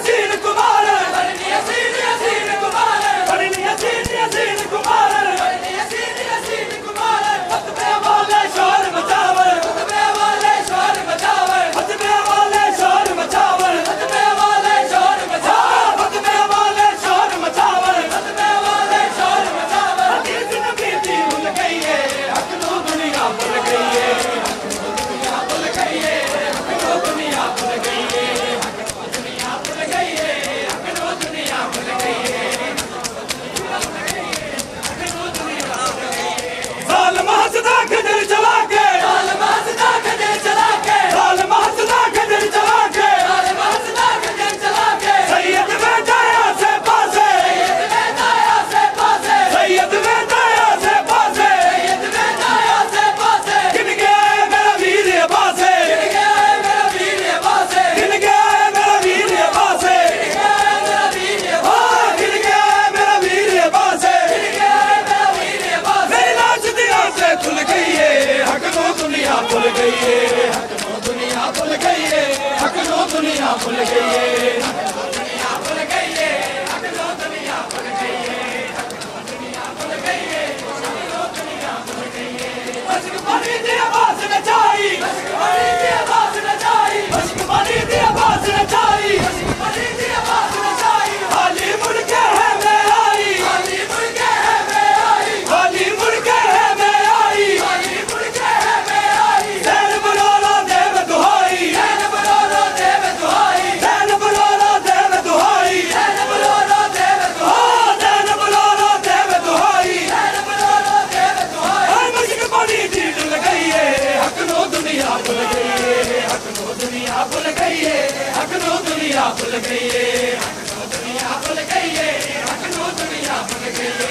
हसीन कुमार बड़नी हसीन हसीन कुमार बड़नी हसीन हसीन कुमार बड़नी हसीन हसीन कुमार हथबे वाले शोर मचावर हथबे वाले शोर मचावर हथबे वाले शोर मचावर हथबे वाले शोर मचावर हथबे वाले शोर मचावर हथबे वाले शोर मचावर हदीस नबी दी भूल गई है हक नो दुनिया भूल गई है दुनिया भूल गई है हक नो दुनिया भूल गई है दुनिया भूल गई है हक नो दुनिया भूल गई है ज़ालिम हसदा खजर चला के ज़ालिम हसदा खजर चला के ज़ालिम हसदा खजर चला के ज़ालिम हसदा खजर चला के सैयद बेटाया से पासे सैयद बेटाया से पासे सैयद बेटाया से पासे सैयद बेटाया से पासे गिन गया मेरा वीर पासे गिन गया मेरा वीर पासे गिन गया मेरा वीर पासे गिन गया मेरा वीर पासे गिन गया मेरा वीर पासे गिन गया मेरा वीर पासे मेरी लाश दिया से खुल गई है हक नो दुनिया भूल गई है हक नो दुनिया भूल गई है हक नो दुनिया भूल गई है हक नो दुनिया भूल गई है हक नो दुनिया भूल गई है हक नो दुनिया भूल गई है हक नो दुनिया भूल गई है अश्क पानी दी आवाज नचाई अश्क पानी दी आवाज नचाई अश्क पानी दी आवाज नचाई अश्क पानी दी आवाज नचाई हाली मुड़ के है मैं आई हाली मुड़ के है मैं आई हाली मुड़ के है मैं आई हाली मुड़ के है मैं आई ज़ैन बुलाना देव दुहाई ज़ैन बुलाना देव दुहाई ज़ैन बुलाना देव दुहाई ज़ैन बुलाना देव दुहाई ज़ैन बुलाना देव दुहाई ज़ैन बुलाना देव दुहाई हर मुश्क पानी दी डुल गई है हक नो दुनिया भूल गई है हक नो दुनिया भूल गई है हक नो दुनिया भूल गई है हक नो दुनिया भूल गई है हक नो दुनिया भूल गई है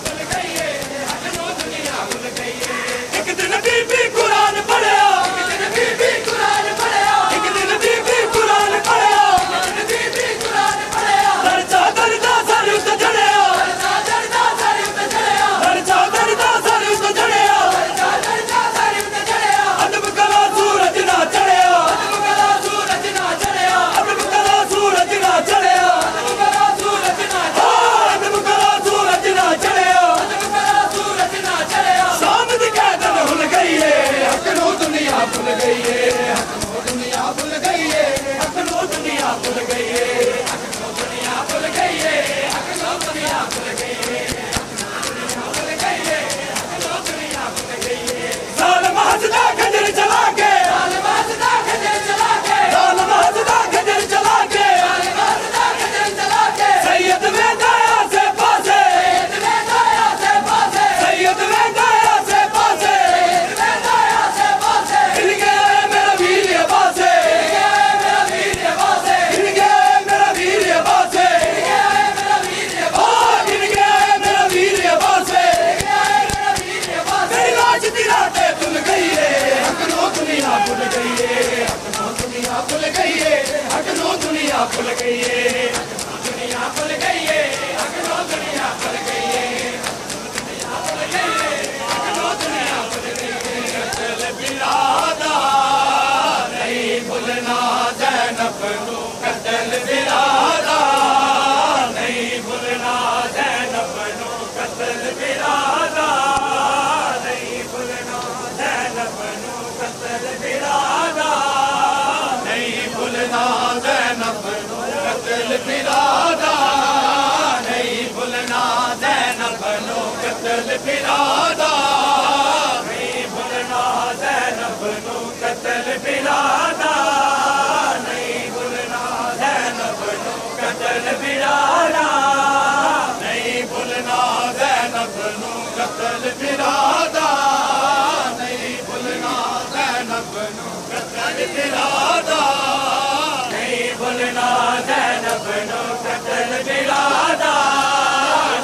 भूल गई है हक नो दुनिया भूल गई है एक दिन बीबी कुरान पढ़या एक दिन बीबी कुरान पढ़या एक दिन बीबी कुरान पढ़या एक दिन बीबी कुरान पढ़या दर्जा दर्जा सर उस चढ़या दर्जा दर्जा सर उस चढ़या दर्जा दर्जा सर उस चढ़या दर्जा दर्जा सर उस चढ़या अदब कला सूरज ना चढ़या अदब कला सूरज ना चढ़या अदब कला सूरज ना चढ़या अदब कला सूरज ना चढ़या अदब कला सूरज ना चढ़या अदब कला सूरज ना चढ़या शाम दी कैदन भूल गई है हक नो दुनिया भूल गई है हक नो दुनिया भूल गई है हक नो दुनिया भूल गई है हक नो दुनिया भूल गई है हक नो दुनिया भूल गई है भूल गई है हक नो दुनिया भूल गई है ज़ालिम हसदा खजर चला के ज़ालिम हसदा खजर चला के ज़ालिम हसदा खजर चला के ज़ालिम हसदा खजर चला के सैयद बेटाया से पासे सैयद बेटाया से पासे सैयद बेटाया से पासे सैयद बेटाया से पासे गिन गया मेरा वीर पासे गिन गया मेरा वीर पासे गिन गया मेरा वीर पासे गिन गया मेरा वीर पासे गिन गया मेरा वीर पासे गिन गया मेरा वीर पासे मेरी लाश दी रातें धुल गई है हक नो दुनिया भूल गई है हक नो दुनिया भूल गई है हक नो दुनिया भूल गई है हक नो दुनिया भूल गई है हक नो दुनिया भूल गई है हक नो दुनिया भूल गई है कत्ल बिरादा नहीं भूलना ज़ैनब नू कत्ल बिरादा नहीं भूलना ज़ैनब नू कत्ल बिरादा नहीं भूलना ज़ैनब नू कत्ल बिरादा नहीं भूलना ज़ैनब नू कत्ल बिरादा नहीं भूलना ज़ैनब नू कत्ल बिरादा नहीं भूलना ज़ैनब नू कत्ल बिरादा नहीं भूलना ज़ैनब नू कत्ल बिरादा नहीं भूलना ज़ैनब नू कत्ल बिरादा नहीं भूलना ज़ैनब नू कत्ल बिरादा नहीं भूलना ज़ैनब नू कत्ल बिरादा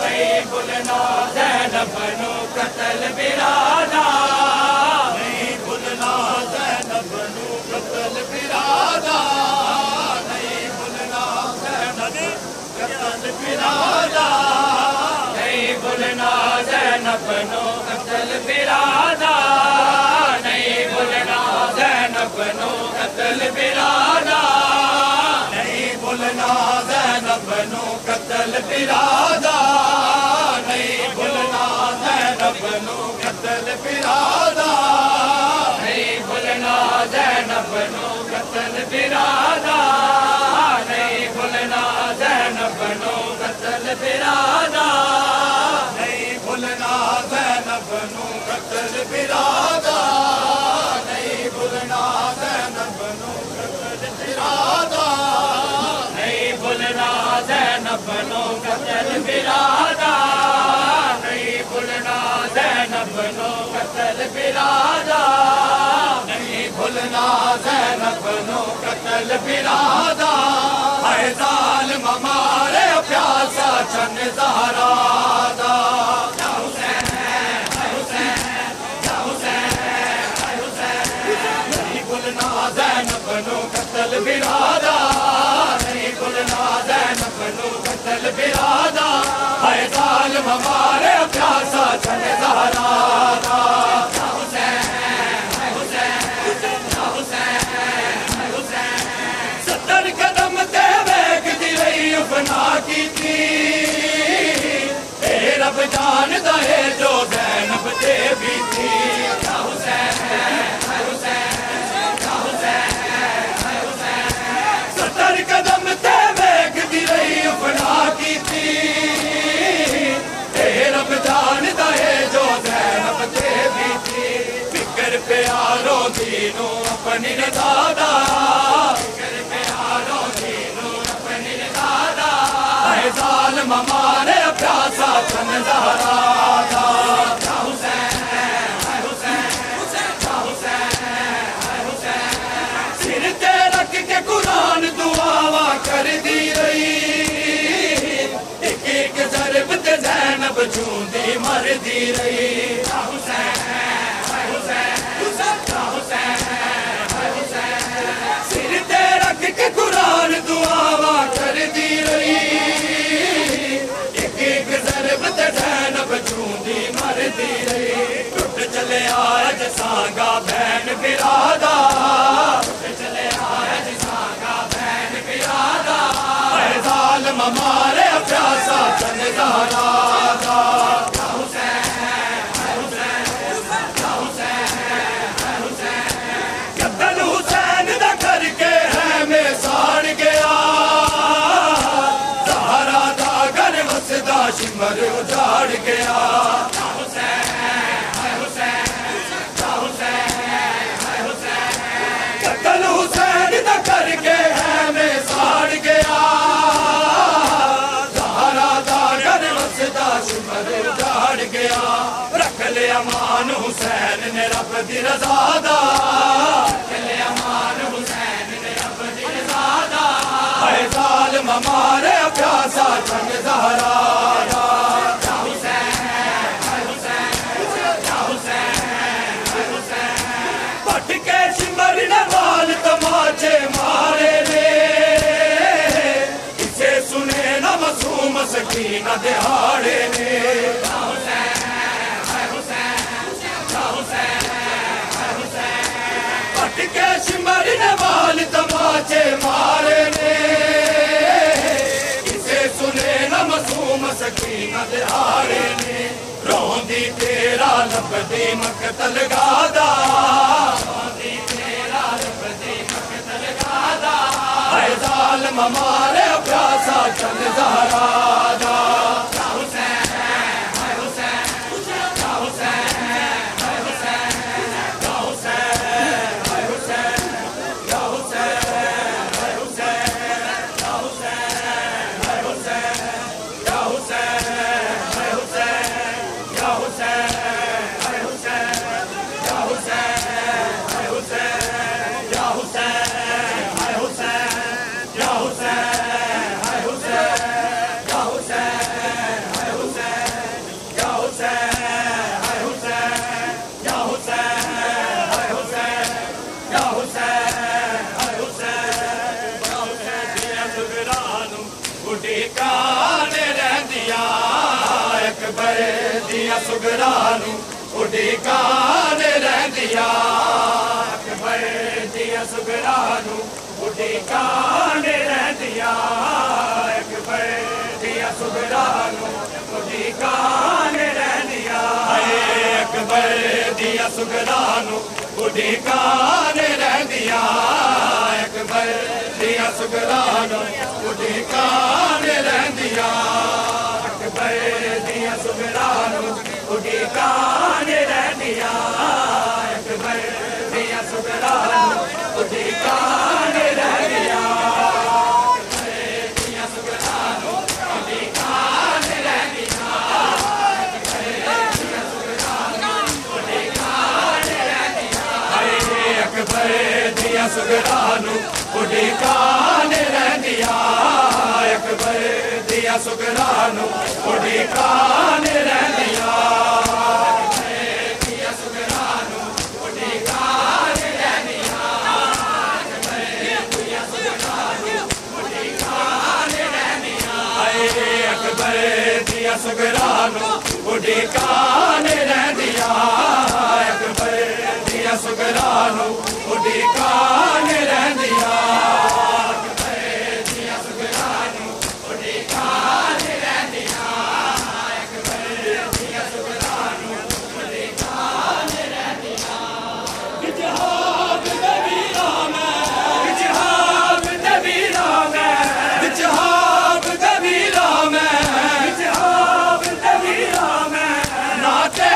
नहीं भूलना ज़ैनब नू कत्ल बिरादा नहीं भूलना ज़ैनब नू कत्ल बिरादा नहीं भूलना ज़ैनब कत्ल बिरादा नहीं भूलना ज़ैनब नू कत्ल बिरादा नहीं भूलना ज़ैनब नू कत्ल बिरादा नहीं फिरादा नहीं भुलना ज़ैनब नू कत्ल फिरादा नहीं भुलना ज़ैनब नू कत्ल फिरादा नहीं भुलना ज़ैनब नू कत्ल फिरादा नहीं भुलना ज़ैनब नू कत्ल फिरादा नहीं भुलना ज़ैनब नू कत्ल फिरादा नहीं भुलना ज़ैनब नू कत्ल फिरादा नहीं भुलना ज़ैनब नू कत्ल फिरादा नहीं भुलना ज़ैनब नू कत्ल फिरादा है ज़ालिम मारे प्यासा चन ज़हरा दा या हुसैन है हुसैन या हुसैन है हुसैन नहीं भुलना ज़ैनब नू कत्ल फिरादा नहीं भुलना ज़ैनब नू कत्ल फिरादा है ज़ालिम मारे प्यासा चन ज़हरा दा या हुसैन है हुसैन या हुसैन है हुसैन 70 कदम ते वेखदी रही फना की थी रब जानदा है जो ज़ैनब ते भी थी या हुसैन है हुसैन या हुसैन है हुसैन 70 कदम ते वेखदी रही फना की थी रब जानदा है जो ज़ैनब ते भी थी फिक्र प्यारों दीनों अपनी रज़ादा फिक्र प्यारों दीनों अपनी रज़ादा है ज़ालिम मारे प्यासा चन ज़हरा दा या हुसैन है हुसैन या हुसैन है हुसैन सिर ते रख के कुरान दुआवा कर दी रही एक एक ज़रब ते ज़ैनब झूंदी मर दी रही या हुसैन है हुसैन या हुसैन है हुसैन सिर ते रख के कुरान दुआवा कर दी रही एक एक ज़रब ते ज़ैनब झूंदी मर दी रही टुट चले आज सांगा बहन बिरादा टुट चले आज सांगा बहन बिरादा है ज़ालिम मारे प्यासा चन ज़हरा दा या हुसैन है हुसैन या हुसैन है हुसैन कत्ल हुसैन दा करके है मैं साड़ गया ज़हरा दा घर वसदा शिमर उजाड़ गया या हुसैन है हुसैन या हुसैन है हुसैन कत्ल हुसैन दा करके है मैं साड़ गया ज़हरा दा घर वसदा शिमर उजाड़ गया रख ले अमान हुसैन ने रब दी रज़ा दा रख ले अमान हुसैन ने रब दी रज़ा दा है ज़ालिम मारे प्यासा चन ज़हरा दा या हुसैन है हुसैन या हुसैन है हुसैन पट के शिमर ने वाल तमाचे मारे रे इसे सुने न मासूम सकीना दिहाड़े ने या हुसैन है हुसैन या हुसैन है हुसैन पट के शिमर ने वाल तमाचे मारे ने इसे सुने न मासूम सकीना दिहाड़े ने रोंदी तेरा लबदी मकतल गादा रोंदी तेरा लबदी मकतल गादा है ज़ालिम मारे प्यासा चन ज़हरा दा या हुसैन है हुसैन या हुसैन है हुसैन या हुसैन है हुसैन या हुसैन है हुसैन या हुसैन है हुसैन या हुसैन है हुसैन या हुसैन है हुसैन या हुसैन है हुसैन या हुसैन है हुसैन या हुसैन है हुसैन या हुसैन है हुसैन या हुसैन है हुसैन या हुसैन है हुसैन या हुसैन है हुसैन दिया सुगरानू बुढ़ी कान रहंदिया अकबर दिया सुगरानू बुढ़ी कान रहंदिया अकबर दिया सुगरानू बुढ़ी कान रहंदिया अकबर दिया सुगरानू उड़ीकाने रहंदिया अकबर दिया सुगरानू उड़ीकाने रहंदिया अकबर दिया सुगरानू उड़ीकाने रहंदिया अकबर दिया सुगरानू उड़ीकाने रहंदिया अकबर दिया सुगरानू उड़ीकाने रहंदिया सुगरानू उड़ीकाने रहंदिया अकबर दिया सुगरानू उड़ीकाने रहंदिया दिया सुगरानू उड़ीकाने रहंदिया दिया सुगरानू उड़ीकाने रहंदिया अकबर दिया सुगरानू उड़ीकाने रहंदिया अकबर दिया सुगरानू उड़ीकाने रहंदिया दिया सुगरानू उड़ीकाने रहंदिया अकबर दिया सुगरानू उड़ीकाने रहंदिया विजहाब दबीरा में विजहाब दबीरा में विजहाब दबीरा में विजहाब दबीरा में नाते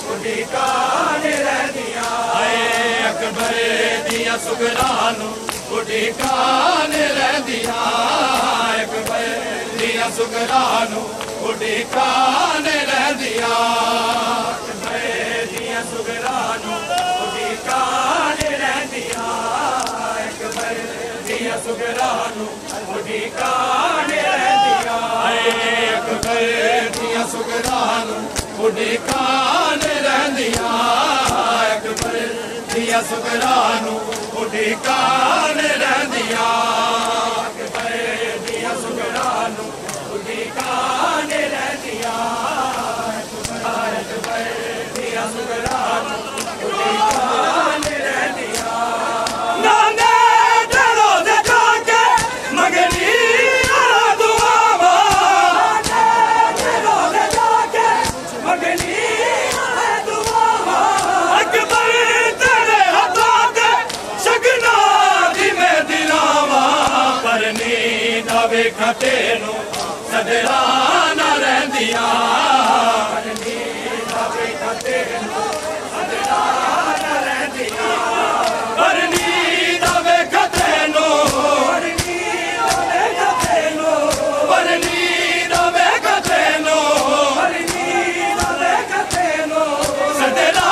उड़ीकाने रहंदिया अकबर दिया सुगरानू उड़ीकाने रहंदिया अकबर दिया सुगरानू उड़ीकाने रहंदिया अकबर दिया सुगरानू उड़ीकाने रहंदिया अकबर दिया सुगरानू उड़ीकाने रहंदिया अकबर दिया सुगरानू उड़ीकाने रहंदिया अकबर दिया सुगरानू उड़ीकाने रहंदिया अकबर दिया सुगरानू उड़ीकाने रहंदिया अकबर दिया सुगरानू उड़ीकाने रहंदिया नाने डरो दे जाके मगनी खटेनू सदरा न रहंदिया खटेनू सदरा न रहंदिया परनी दवे खटेनू परनी दवे खटेनू परनी दवे खटेनू सदरा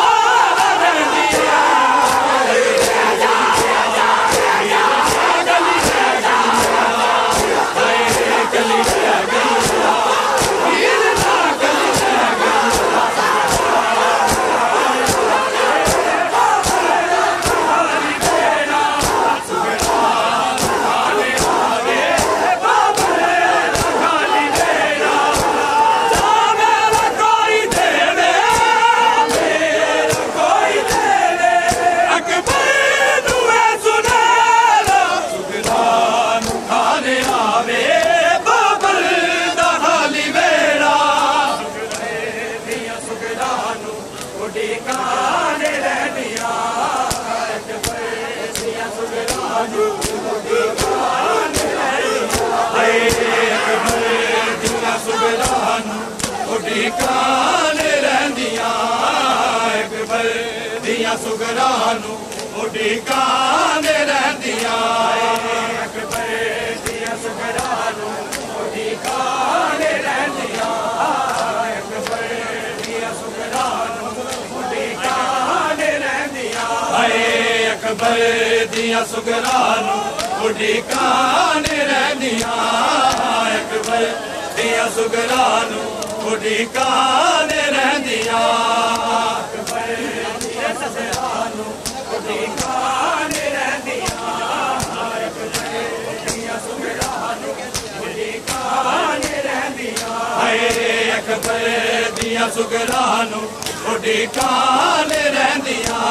न रहंदिया उड़ीकाने रहंदिया अकबर दिया सुगरानू उड़ीकाने रहंदिया अकबर दिया सुगरानू उड़ीकाने रहंदिया अकबर दिया सुगरानू उड़ीकाने रहंदिया अकबर दिया सुगरानू अकबर दिया सुगरानू उड़ीकान रहंदियां अकबर दिया सुगरानू उड़ीकान रहंदियां अकबर दिया सुगरानू उड़ीकान रहंदियां अकबर दिया सुगरानू उड़ीकान रहंदियां अकबर दिया सुगरानू उड़ीकान रहंदियां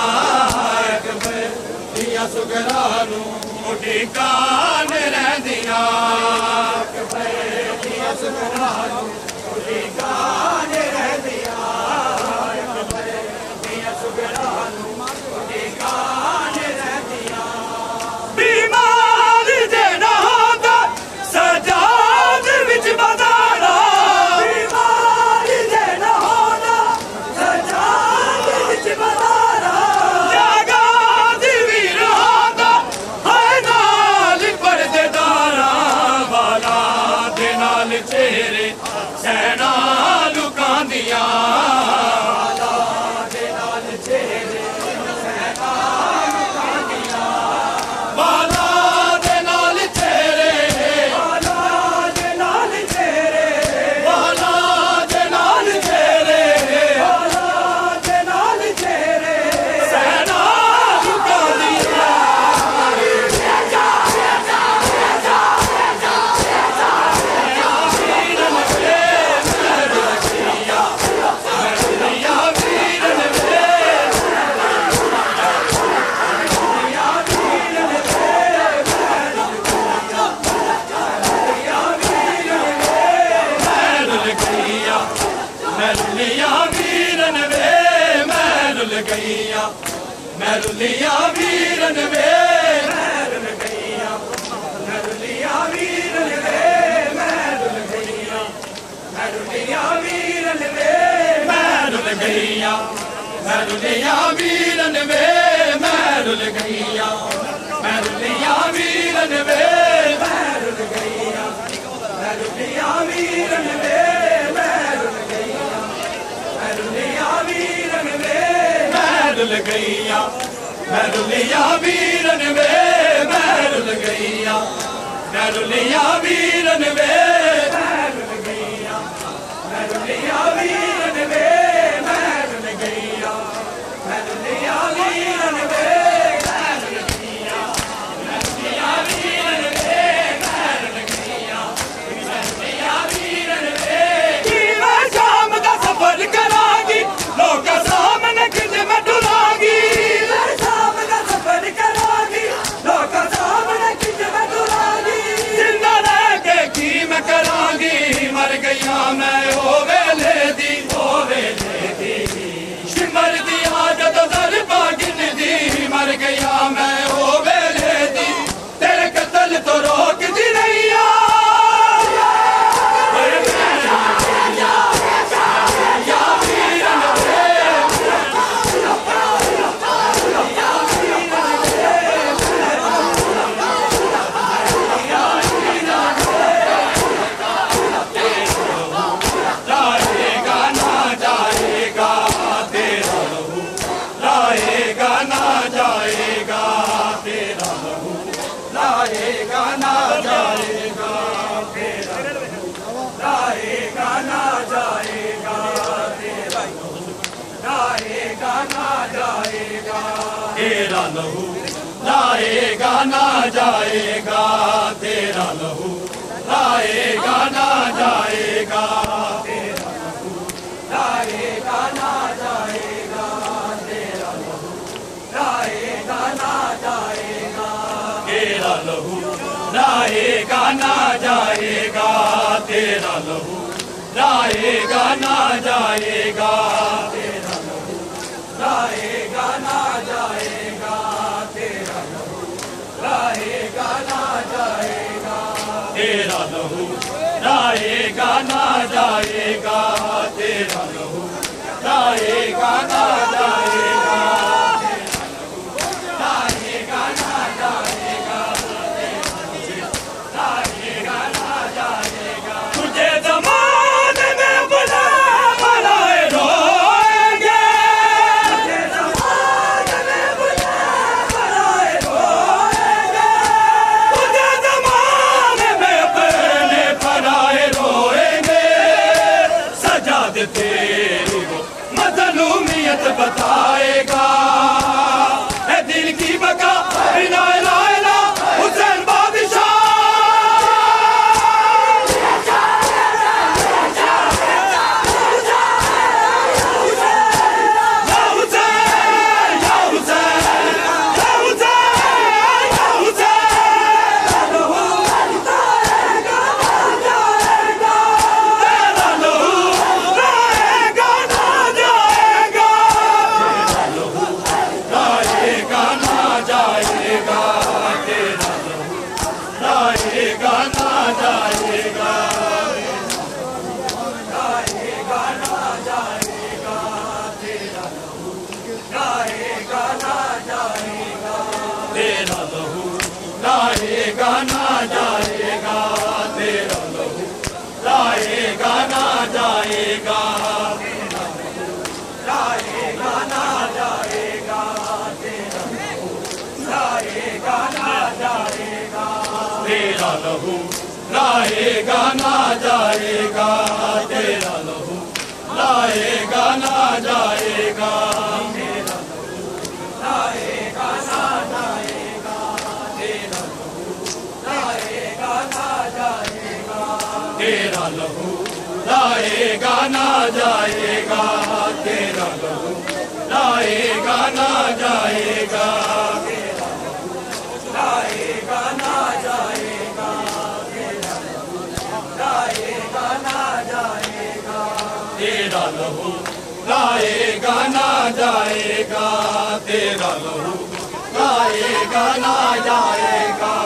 अकबर दिया सुगरानू उड़ीकान रहंदियां अकबर दिया सुगरानू उड़ीकान रहंदियां अकबर दिया सुगरानू उड़ीकान रहंदियां बीमार जेना होंदा सजाद विच बदारा बीमार जेना होंदा सजाद विच बदारा जागाद वीर होंदा है नाल परदेदारा वाला दे नाल चेहरे सैना लुकांदियां वाला दे नाल चेहरे सैना लुकांदियां वाला दे नाल चेहरे वाला दे नाल चेहरे वाला दे नाल चेहरे वाला दे नाल चेहरे सैना लुकांदियां मैरुलिया वीरन वे मैरुल गईया मैरुलिया वीरन वे मैरुल गईया मैरुलिया वीरन वे मैरुल गईया मैरुलिया वीरन वे मैरुल गईया मैरुलिया वीरन वे मैरुल गईया मैरुलिया वीरन वे मैरुल गईया मैरुलिया वीरन वे मैरुल गईया मैरुलिया वीरन वे मैरुल गईया मैरुलिया वीरन वे मैरुल गईया मैरुलिया वीरन वे मैरुल गईया मैरुलिया वीरन वे मैरुल गईया मैरुलिया वीरन वे मैरुल गईया मैरुलिया वीरन वे कि मैं शाम का सफर करांगी लोग सामने खिदमत डुलांगी मैं शाम का सफर करांगी लोग सामने खिदमत डुलांगी जिंदा रह के की मैं करांगी मर गईया मैं ओ वेले दी सिमर दी आदत दर बागिन दी मर गईया मैं ओ वेले दी तेरे कत्ल तो रोक दी रहिया तेरा लहू लाएगा ना जाएगा तेरा लहू लाएगा ना जाएगा तेरा लहू लाएगा ना जाएगा तेरा लहू लाएगा ना जाएगा तेरा लहू लाएगा ना जाएगा तेरा लहू लाएगा ना जाएगा तेरा लहू लाएगा ना जाएगा तेरा लहू लाएगा ना जाएगा तेरा लहू लाएगा ना जाएगा तेरा लहू लाएगा ना जाएगा लाएगा ना जाएगा लाएगा ना जाएगा तुझे ज़माने में बुला बुलाए रोएंगे तुझे ज़माने में बुला बुलाए जाएगा ना जाएगा, तेरा लहू लाएगा ना जाएगा, तेरा लहू लाएगा ना जाएगा, तेरा लहू लाएगा ना जाएगा, तेरा लहू लाएगा ना जाएगा, तेरा लहू लाएगा ना जाएगा, तेरा लहू लाएगा ना जाएगा, तेरा लहू लाएगा ना जाएगा, तेरा लहू लाएगा ना जाएगा, तेरा लहू लाएगा ना जाएगा, तेरा लहू लाएगा ना जाएगा।